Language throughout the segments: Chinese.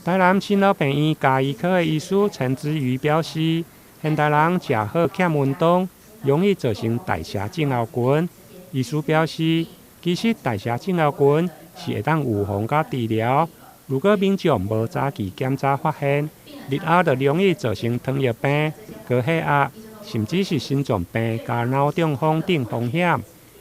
台南新老病院家医科的医师陈之瑜表示，现代人食好欠运动，容易造成代谢症候群。医师表示，其实代谢症候群是会当预防甲治疗。如果民众无早期检查发现，日后就容易造成糖尿病、高血压，甚至是心脏病加脑中风等风险。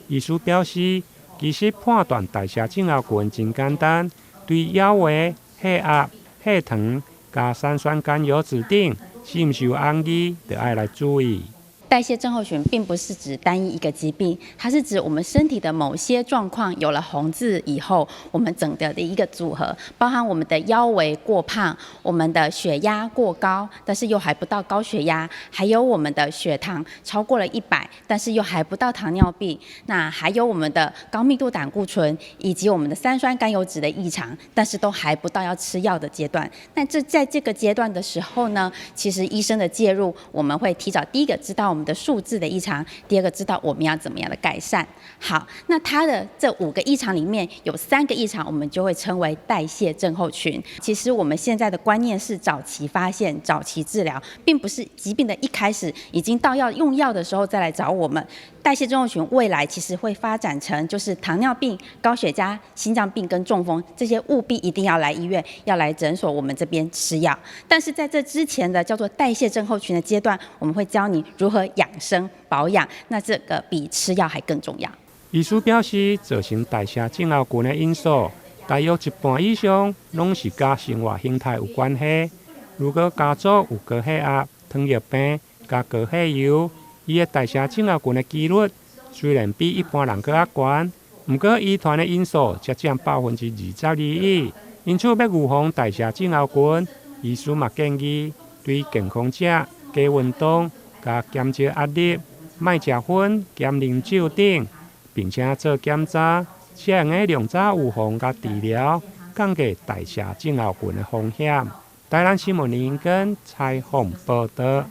医师表示，其实判断代谢症候群真简单，对腰围、血压、血糖、加三酸甘油酯等是毋是有红字，就要来注意。代谢症候群并不是指单一一个疾病，它是指我们身体的某些状况有了红字以后，我们整个的一个组合，包含我们的腰围过胖，我们的血压过高，但是又还不到高血压，还有我们的血糖超过了100，但是又还不到糖尿病，那还有我们的高密度胆固醇以及我们的三酸甘油酯的异常，但是都还不到要吃药的阶段。那在这个阶段的时候呢，其实医生的介入，我们会提早第一个知道我们的数字的异常，第二个知道我们要怎么样的改善。好，那它的这5个异常里面有3个异常，我们就会称为代谢症候群。其实我们现在的观念是早期发现、早期治疗，并不是疾病的一开始已经到要用药的时候再来找我们。代谢症候群未来其实会发展成就是糖尿病、高血压、心脏病跟中风，这些务必一定要来医院，要来诊所我们这边吃药。但是在这之前的叫做代谢症候群的阶段，我们会教你如何养生保养，那这个比吃药还更重要。医师表示，造成代谢症候群的因素，大约一半以上拢是甲生活形态有关系。如果家族有高血压、糖尿病、加高血油，伊的代谢症候群的几率虽然比一般人更悬，不过遗传的因素则占22%。因此，要预防代谢症候群，医师嘛建议对健康者加运动、加减少压力、莫食薰、减啉酒等，并且做检查，才用个量早预防甲治疗，降低代谢症候群的风险。台南新闻联跟采访报道。